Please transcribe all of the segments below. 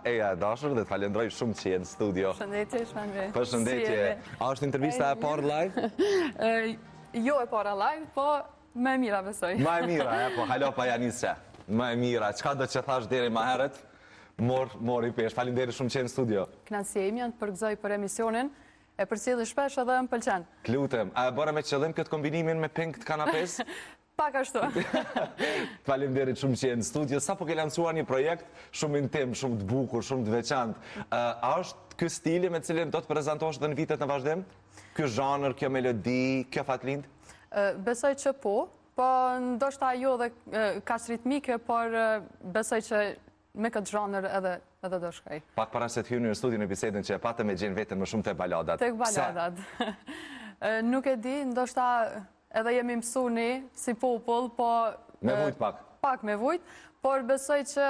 Eja e dashur dhe të falenderoj shumë që je në studio. Përshëndetje, Shmangre. Përshëndetje. A është intervista e parë live? Jo e para live, po më e mira besoj. Më e mira, po halo pa janisë. Më e mira. Çka do të thash deri më herët? Mori pesh. Faleminderit shumë që je në studio. Kënaqësia ime janë të përgëzoj për emisionin. E përcjell shpesh edhe më pëlqen. Lutem. A e bëra me qëllim këtë kombinimin me pink të kanapes? Pak ashtu. Faleminderit shumë që je në studio. Sa po ke lancuar një projekt shumë intim, shumë të bukur, shumë të veçantë. A është ky stili me cilin do të prezantohesh edhe në vitet në vazhdim? Ky zhanër, kjo melodi, kjo fatlind? Besoj që po ndoshta jo dhe kaq ritmike, por besoj që me këtë zhanër edhe do shkoj. Pak para se të hyni në studion në bisedën që e patëm e gjen veten më shumë te baladat. Tek baladat. Nuk e di, ndoshta edhe jemi mësuni si popull, po... Me vujt pak. Pak me vujt, por besoj që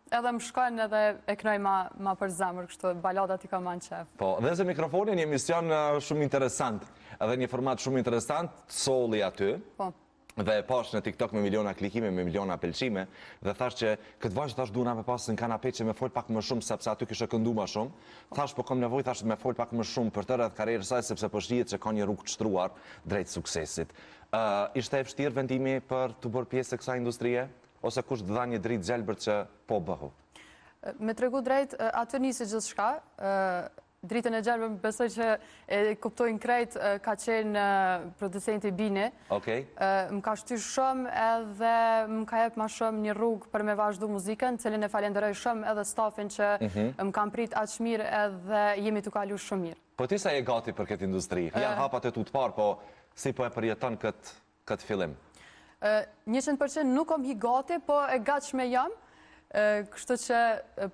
edhe më shkojnë edhe e knoj ma për zemër, kështu baladat i ka ma në qef. Po, dhe se mikrofoni një emision shumë interesant, edhe një format shumë interesant, soli aty, dhe pash në TikTok me miliona klikime, me miliona pëlqime, dhe thash që këtë vajzë thash duna me pas në kanape që me fol pak më shumë, sepse aty kishe këndu ma shumë, thash po kom nevoj thash me fol pak më shumë për të rreth karrierë saj, sepse po shihet që ka një rrugë të shtruar drejt suksesit. Ishte e vështirë vendimi për të bërë pjesë e kësaj industrie, ose kush të dha një dritë gjelbër që po bëhu? Me tregu drejt, aty nisi gjithçka. Dritën e gjelbër besoj që e kuptojnë krejt ka qenë producenti Bine. Më ka shtyr shumë edhe më ka jep ma shumë një rrugë për me vazhdu muzikën, cilin e falenderoj shumë edhe stafin që më kam prit aq mirë edhe jemi të kalu shumë mirë. Po ti sa je gati për këtë industri? Janë hapat e tu të parë, po si po e përjeton këtë fillim? 100% nuk kom hi gati, po e gatshme jam. Kështu që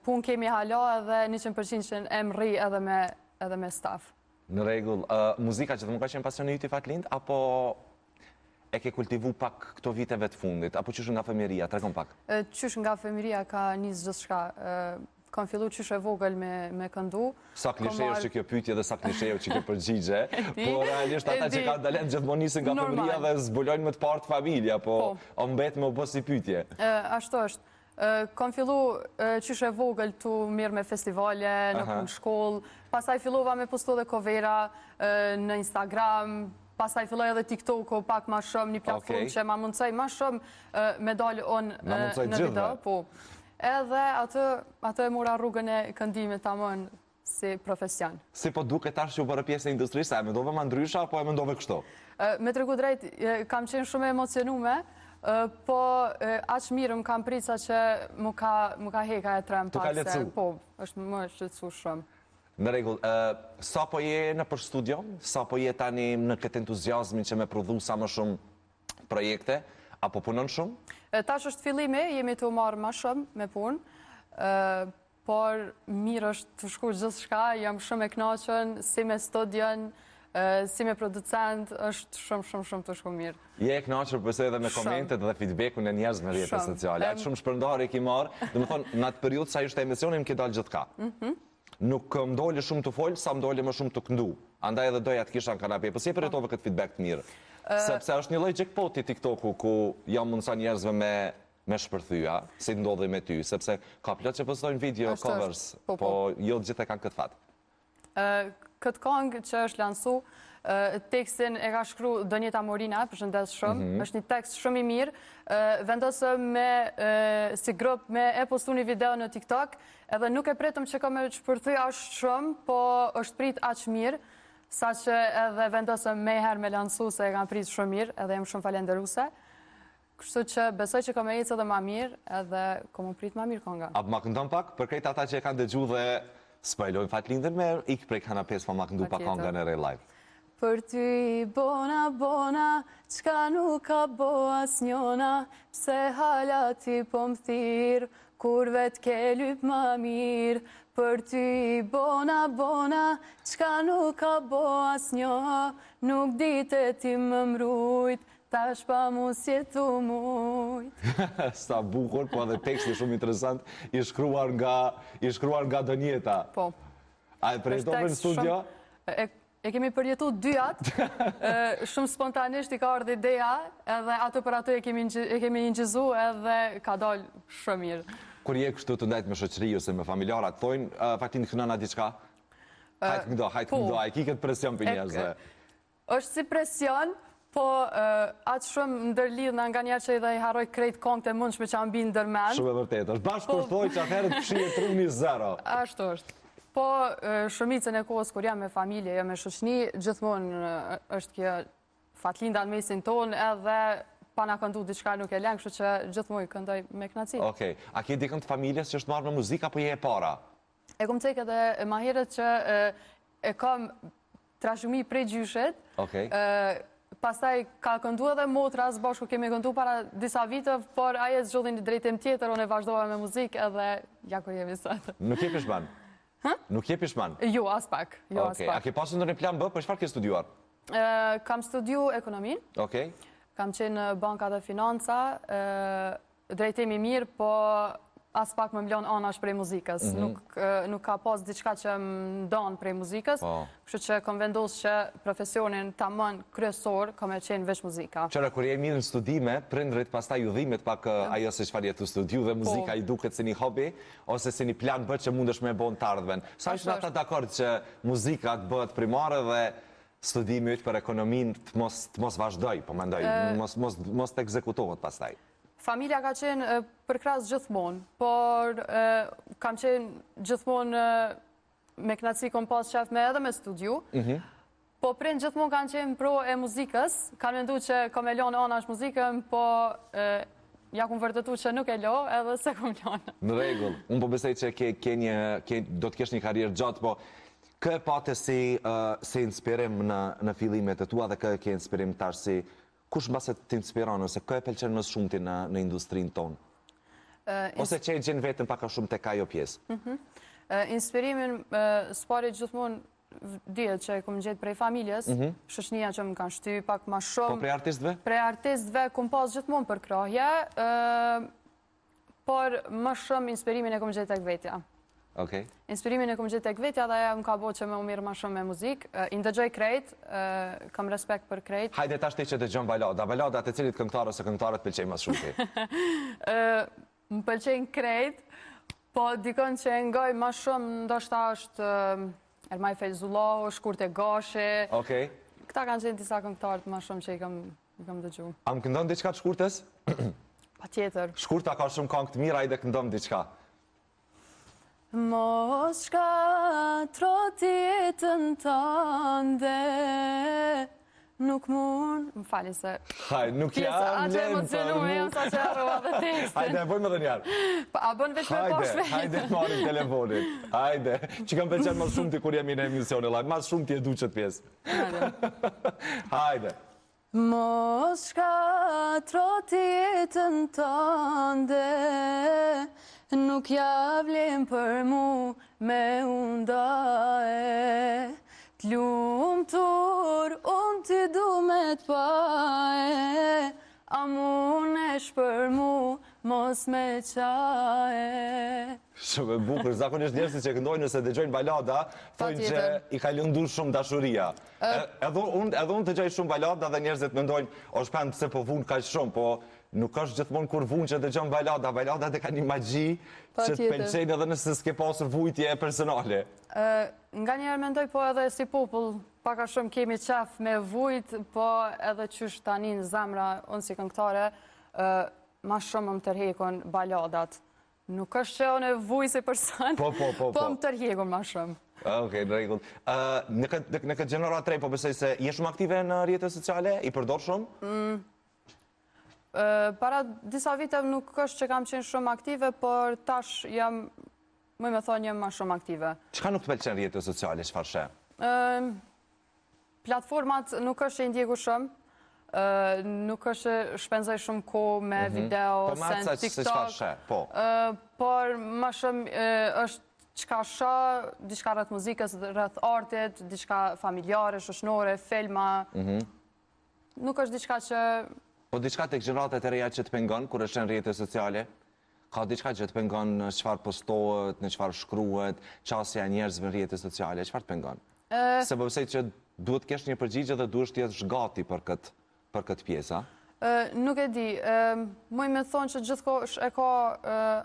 pun kemi hala edhe 100% që e më rri edhe me staf. Në regull, muzika që të më ka qenë pasioni yti Fatlind, apo e ke kultivu pak këto viteve të fundit, apo qysh nga fëmiria, tregon pak? Qysh nga fëmiria ka njës gjithçka. Kam fillu qysh e vogël me këndu. Sa klishe është që kjo pyetje dhe sa klishe është që kjo përgjigje, po realisht ata që ka dalent gjithmonë nisin nga fëmiria dhe zbulojnë më të partë familja, po o mbet me u bë si pyetje. Ashtu është. Kam fillu qysh e vogël të mirë me festivale, në shkollë, pastaj fillova me postu dhe covera në Instagram, pastaj filloj edhe TikTok-o pak ma shumë, një platformë që ma mundsoj ma shumë me dalë onë në video. Edhe atë e mora rrugën e këndimit ta mënë si profesion. Si po duke tash që u bërë pjesë e industrisë, e mendove ma ndrysha, apo e mendove kështu? Me tregu drejt, kam qenë shumë emocionume, po aq mirë më kam prisa që mu ka heka e trem pak se, po, është më shqetësu shumë. Në regull, sa po je në për studio, sa po je tani në këtë entuziazmin që me prodhu sa më shumë projekte, apo punon shumë? Tash është fillimi, jemi të marrë ma shumë me punë, por mirë është të shku gjithçka, jam shumë e knaqën, si me studion, si me producent, është shumë të shku mirë. Je e knaqër përse edhe me komentet dhe feedbackun e njerëz në rrjetet sociale. Atë shumë shpërndarje ki marë, dhe më thonë, në atë periudhë sa ishte emisionin, më ke dalë gjithka. Nuk më doli shumë të folë, sa më doli më shumë të këndu. Andaj edhe doja të kisha në kanape, për si e përjetove këtë feedback të mirë? Sepse është një lloj jackpoti TikTok-u, ku jam mundësa njerëzve me shpërthyja, si ndodhi me ty, sepse ka plot që postojnë video covers, po jo të gjithë e kanë këtë fat. Këtë kongë që është lansu, tekstin e ka shkru Donjeta Morina, përshëndes shumë, është një tekst shumë i mirë, vendosëm si grup me e postu një video në TikTok, edhe nuk e pretëm që ka me shpërthy ashtë shumë, po është prit aqë mirë, sa që edhe vendosëm me herë me lansu se e kam prit shumë mirë, edhe jem shumë falenderuse. Kështu që besoj që ka me ecë edhe ma mirë, edhe ka mu prit ma mirë konga. A ma këndon pak, për krejt ata që e kanë dëgju dhe spajlojnë Fatlindën me ikë prej kanapes pa ma këndu pa konga në Ray Live. Për ty bona, qka nuk ka bo as njona, pse hala ti po më thirë, kur vet ke lyp ma mirë. Për ty bona, qka nuk ka bo as njona, nuk dite ti më mrujt, tash pa mu sjetu mujt. Sa bukur, po edhe teksti shumë interesant, i shkruar nga Donjeta. Po. A e përjetove në studio? E kemi përjetu 2 jatë, shumë spontanisht i ka ardhur ideja, edhe ato për ato e kemi ingjizu edhe ka dalë shumë mirë. Kur je kështu të ndajt me shoqëri ose me familjarat, thojnë, faktin kënëna diçka? Hajtë këndo, a i ki këtë presion për njerëzve? është si presion, po atë shumë ndërlidh nga njerë që i dhe i haroj krejt kongët e mundshme që ambi ndërmen. Shumë e vërtet, është bashkë kur thoj që atëherët fshije truni zero. Ashtu është. Po shumicën e kohës kur jam me familje, jam me shoqni, gjithmonë është kjo fatlinda në mesin tonë edhe pa na këndu diçka nuk e lënë, kështu që gjithmonë këndoj me kënaqësi. Okej, a ke dikën të familjes që është marrë në muzikë apo je e para? E kom tek edhe ma herët që e kam trashëgimi prej gjyshet. Okej. Pastaj ka këndu edhe motra, së bashku kemi këndu para disa vitëve, por aje zgjodhin një drejtim tjetër, unë e vazhdova me muzikë edhe ja ku jemi sot. Nuk je pishman? Nuk je pishman? Jo, as pak. Okej, a ke pasur ndonjë plan B, për çfarë ke studiuar? Kam studiu ekonomin, Okej. kam qenë në banka dhe financa, drejtimi mirë, po as pak më mlon anash prej muzikës. Nuk ka pas diçka që më donë prej muzikës, kështu që kom vendosur që profesionin tamam kryesor kam e qenë veç muzika. Qëra, kur je mirë në studime, prindrit pastaj u dhimbet pak ajo se çfarë je tu studiu dhe muzika i duket si një hobi ose si një plan B që mundesh me bën të ardhmen. Sa ishin ata dakord që muzika të bëhet primare dhe studimi yt për ekonominë të mos vazhdoj, po mendoj, mos të ekzekutohet pastaj. Familja ka qenë përkras gjithmonë, por kam qenë gjithmonë me kënaqësi kom pas qef me edhe me studiu, po prind gjithmonë kanë qenë pro e muzikës, kanë mendu që kom e lonë anash muzikën, po ja kum vërtetu që nuk e lo, edhe se kom lonë. Në rregull, unë po besoj që do të kesh një karrierë gjatë, po kë pate si inspirim në fillimet e tua dhe kë ke inspirim tash si kush mbase të inspiron ose kë e pëlqen më shumë në industrinë tonë? Ose që e gjenë vetën paka shumë tek ajo pjesë? Inspirimin s'pari gjithmonë dihet që e kom gjetë prej familjes, shoqënia që më kanë shty pak ma shumë. Po prej artistëve? Prej artistëve kom pas gjithmonë për krahje, por më shumë inspirimin e kom gjetë tek vetja. Okej. Inspirimin e kom gjetë tek vetja dhe më ka bo që me umirë ma shumë me muzikë. I ndëgjoj krejt, kam respekt për krejt. Hajde tash ti që dëgjon balada. Baladat e cilit këngëtar ose këngëtarët pëlqejnë më shumë ti? Më pëlqejnë krejt, po dikon që e ngoj ma shumë, ndoshta është Ermaj Fejzullahu, Shkurt e Gashi. Okej. Këta kanë qenë disa këngëtarët ma shumë që i kam dëgju. A më këndon diçka të Shkurtës? Pa tjetër. Shkurta ka shumë këngë të mira, hajde këndon diçka. Mos shkatrot jetën tënde, nuk mund... Më fali se... Hajde, nuk jam Atë emocionu e jam sa që arrova dhe tekstin. Hajde, e bojmë edhe njerë. A bën veç me posh vetë. Hajde, marim telefonin. Hajde, që kam pëlqen mas shumë ti kur jemi në emisioni live. Mas shumë ti e du qëtë pjesë. Hajde. Mos shkatrot jetën tënde, nuk javlim për mu me undae. T'lumtur, unë t'i du me t'pae, a munesh për mu, mos me qae. Shumë e bukur, zakonisht njerëzit që këndojnë nëse dëgjojnë balada, thonë që i ka lëndur shumë dashuria. Edhe unë dëgjoj shumë balada dhe njerëzit mendojnë, o shpen pse po vunë kaq shumë, po nuk është gjithmonë kur vunë që dëgjon balada. Baladat e ka një magji që të pëlqejnë edhe nëse s'ke pasur vujtje personale. Nga njerë mendoj po edhe si popull, paka shumë kemi qef me vujt, po edhe qysh tani në zemra, unë si këngëtare, ma shumë më tërhekon baladat. Nuk është që unë e vuj si person, po më tërhekon ma shumë. Okej, në rregull. Në këtë gjenerat rej, po besoj se je shumë aktive në rrjetet sociale, i përdor shumë? Para disa vite nuk është që kam qenë shumë aktive, por tash jam, më me thonë, jam ma shumë aktive. Çka nuk të pëlqen rrjetet sociale, çfarë she? Platformat nuk është që i ndjegu shumë, nuk është që shpenzoj shumë kohë me video, sen TikTok, por ma shumë është qka shë, diçka rrët muzikës, rrët artit, diçka familjare, shoqnore, filma. Nuk është diçka që... Po diçka tek gjeneratat e reja që të pengon, kur është në rrjetet sociale? Ka diçka që të pengon në çfarë postohet, në çfarë shkruhet, qasja e njerëzve në rrjetet sociale, çfarë të pengon? Se po besoj që duhet kesh një përgjigje dhe duhet të jesh gati për këtë pjesë, a? Nuk e di, muj me thonë që gjithkohë e ka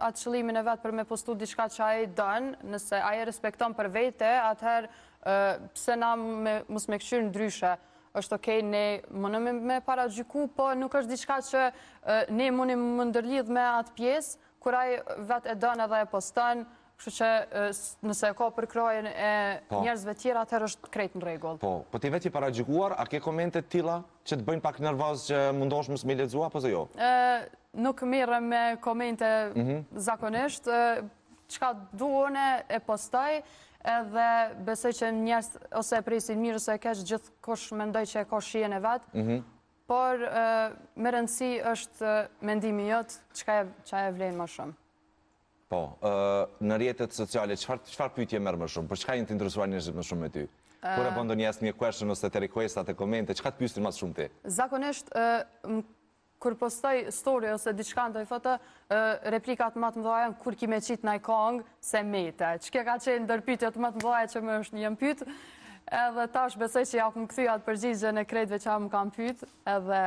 atë qëllimin e vetë për me postu diçka që aje dënë, nëse aje respekton për vete, atëherë pse na mos me këshyrë ndryshe, është okej, ne mënë me para gjyku, po nuk është diçka që ne mëni më ndërlidh me atë pjesë, kur aje vetë e dënë edhe e postën, kështu që nëse e ka përkrojen e njerëzve tjera, atëherë është krejt në rregull. Po ti vetë i paragjykuar, a ke komente tilla që të bëjnë pak nervoz që mundosh mos me lexua apo jo? Nuk merrem me komente zakonisht, çka duone e postoj, edhe besoj që njerëz ose e presin mirë ose e keq, gjithkush mendoj që e ka shijen e vet. Por me rëndësi është mendimi jot, çka e vlen më shumë. Po, në rrjetet sociale, çfarë pyetje merr më shumë? Për çka janë të interesuar njerëzit më shumë me ty? Kur e bën ndonjë asnjë question ose të requesta të komente, çka të pyesin më shumë ti? Zakonisht kur postoj story ose diçka ndaj foto, replikat më të mëdha kur ki me qit ndaj kong se mete. Çka ka qenë ndër pyetjet më të mëdha që më është jam pyet, edhe tash besoj që ja kum kthy atë përgjigjen e krejtëve që më kanë pyet, edhe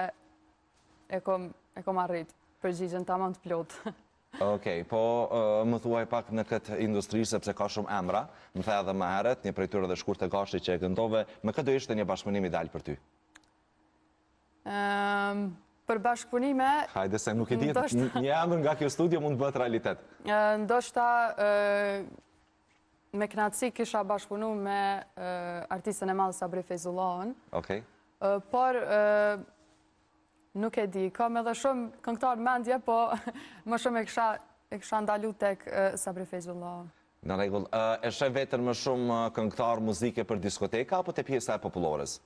e kom arrit përgjigjen tamam të plotë. Okej, po më thuaj pak në këtë industri, sepse ka shumë emra, më the edhe më herët, një prej tyre dhe Shkurtë Gashi që e këndove, me këtë do ishte një bashkëpunim ideal për ty? Për bashkëpunime... Hajde se nuk e di, një emër nga kjo studio mund të bëhet realitet. Ndoshta me kënaqësi kisha bashkëpunu me artistën e madhe Sabri Feyzullahën. Okej. Por nuk e di, kam edhe shumë këngëtar mendje, po më shumë e kisha ndalu tek Sabri Feyzullahën. Në rregull, e sheh veten më shumë këngëtar muzike për diskoteka apo te pjesa e popullores?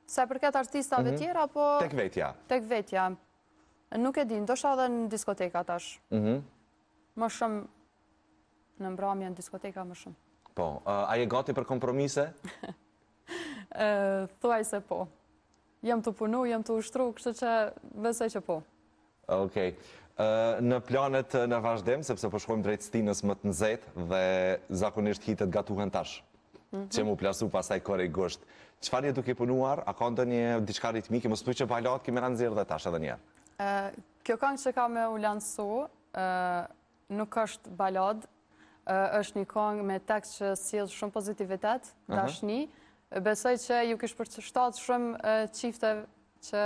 Sa përket artistave tjera, po... Tek vetja? Tek vetja. Nuk e di, ndoshta edhe në diskoteka tash. Më shumë në mbrëmje në diskoteka më shumë. Po, a je gati për kompromise? Thuaj se po. Jam të punu, jam të ushtru, kështu që besoj që po. Okej. Në planet në vazhdim, sepse po shkojmë drejt stinës më të nxehtë dhe zakonisht hitet gatuhen tash, që mu plasu pasaj kore i gusht. Çfarë je duke punuar? A ka ndonjë diçka ritmike? Mos thuaj që balad kemi ra nxjerr dhe tash edhe një herë. Kjo këngë që ka me u lansu, nuk është balad, është një këngë me tekst që sjell shumë pozitivitet, dashni. Besoj që ju kish përshtat shumë çifte që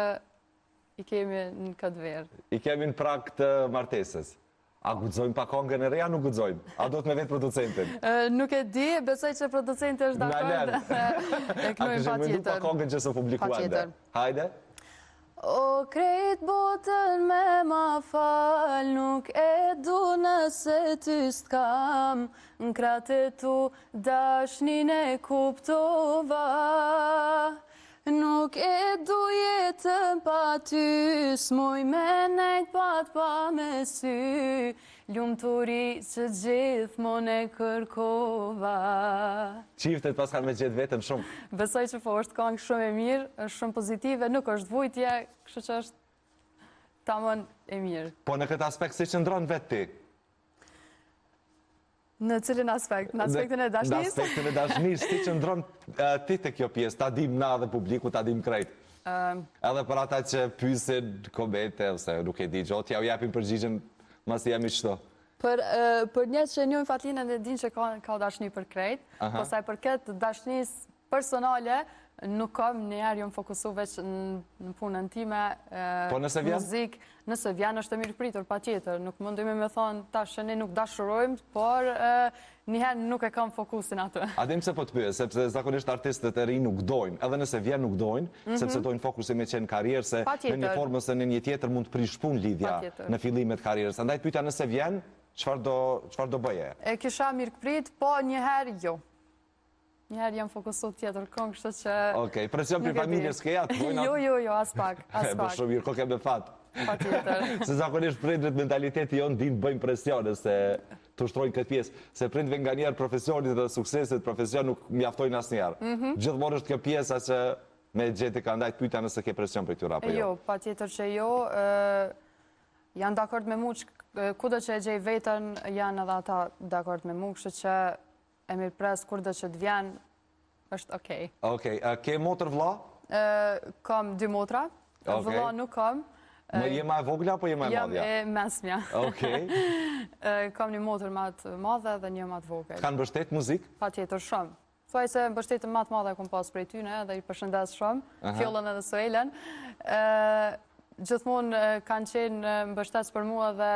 i kemi në këtë verë. I kemi në prag të martesës. A guxojmë pa këngën e re, a nuk guxojmë? A do të me vetë producentin? Nuk e di, besoj që producenti është dakord e kënojmë pa tjetër. Pa këngën që së publikuande. Hajde? O krejt botën me ma fal, nuk e du nëse ty s'kam, në kratë tu dashnin e kuptova. Nuk e du jetën pa ty, s'moj me nejt pat pa me sy, lumturi që gjithmonë e kërkova. Çiftet pas kanë me gjetë vetën shumë. Besoj që po është këngë shumë e mirë, është shumë pozitive, nuk është vujtje, kështu që është tamam e mirë. Po në këtë aspekt si qëndron vetë ti? Në cilin aspekt? Në aspektin e dashnis? Në aspektin e dashnis, ti qëndron ti të kjo pjesë, ta dim na dhe publiku, ta dim krejt. Edhe për ata që pyesin komente, ose nuk e di gjotë, ja u japim përgjigjen masi jam i qëto. Për njerëz që njohin Fatlinën e din që ka dashni për krejt, po sa i përket dashnis personale, nuk kam njëherë jam fokusu veç në punën time, muzik, nëse vjen është e mirë pritur, pa tjetër, nuk mundojmë me thonë tash që ne nuk dashurojmë, por njëherë nuk e kam fokusin atë. A dim se po të pyes, sepse zakonisht artistët e ri nuk dojnë, edhe nëse vjen nuk dojnë, sepse dojnë fokusin me qenë karrierë, se në një formë ose në një tjetër mund të prish punë lidhja në fillimet karrierës. Andaj pyetja nëse vjen, çfarë do bëje? E kisha mirë prit, po njëherë jo. Njëherë jam fokusu tjetër këngë, kështu që... Okej, presion për familjes ke jatë? Jo, as pak. Për shumë mirë, ko ke me fatë. Pa tjetër. Se zakonisht prindrit mentaliteti jonë din bëjmë presione se të ushtrojnë këtë pjesë. Se prindve nga njerë profesionit dhe suksesit profesion nuk mjaftojnë asë njerë. Gjithmonë është kjo pjesa që me gjeti ka ndajt pyta nëse ke presion për këtyra apo jo. Jo, pa tjetër që jo. Janë dakord me mu, kudo që e gjej vetën, janë edhe ata dakord me mu, kështu që e mirë pres kurdo që të vjen, është okej. Okej, ke motër vlla? Kam 2 motra. Vëlla nuk kam. Më je ma e vogla apo je ma e Jam madhja? e mesmja. Okej. Kam një motër ma të madhe dhe një ma të vogël. Kanë mbështet muzik? Pa tjetër shumë. Thuaj se mbështetën ma të madhe kom pas prej tyne dhe i përshëndes shumë, Fjollën edhe Suelen. Gjithmonë kanë qenë mbështes për mua dhe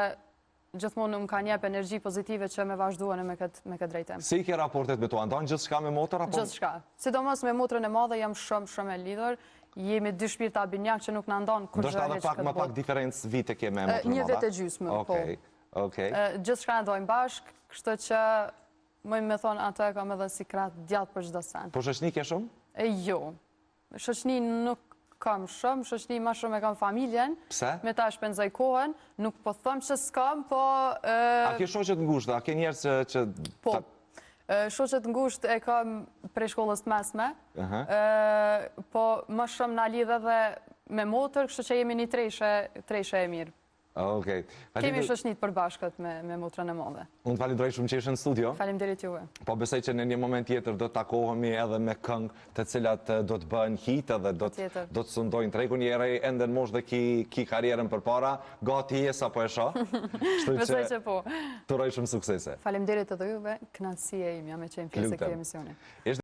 gjithmonë më kanë jep energji pozitive që me vazhduan me këtë drejtim. Si i ke raportet me tua? Ndonë gjithë shka me motor? Gjithë shka. Sidomos me motrën e madhe jam shumë e lidhur. Jemi dy shpirta binjak që nuk në ndonë kur gjë heq këtë botë. Më pak diferencë vite ke me motrën e madhe? Një vit e gjysmë, po. Gjithë shka në dojmë bashkë, kështë që mëjmë me thonë atë e kam edhe si kratë djatë për çdo sen. Po shoqni ke shumë? Jo. Shoqni nuk kam shumë, shoqni ma shumë e kam familjen. Pse? Me ta shpenzoj kohën, nuk po thëmë që s'kam, po... A ke shoqet ngushtë, a ke njerëz që... Po. Shoqet ngusht e kam prej shkollës mesme, po më shumë na lidhe dhe me motër, kështu që jemi një treshe e mirë. Okej. Kemi shoqnit përbashkët me motrën e madhe. Unë falenderoj shumë që ishe në studio. Faleminderit juve. Po besoj që në një moment tjetër do të takohemi edhe me këngë të cilat do të bëhen hit edhe do të sundojnë tregun. Jere ende në moshë dhe ki karierën përpara, gati jes apo e shoh. Besoj që po. Të uroj shumë suksese. Faleminderit edhe juve, kënaqësia ime me qenë pjesë e këtij emisioni.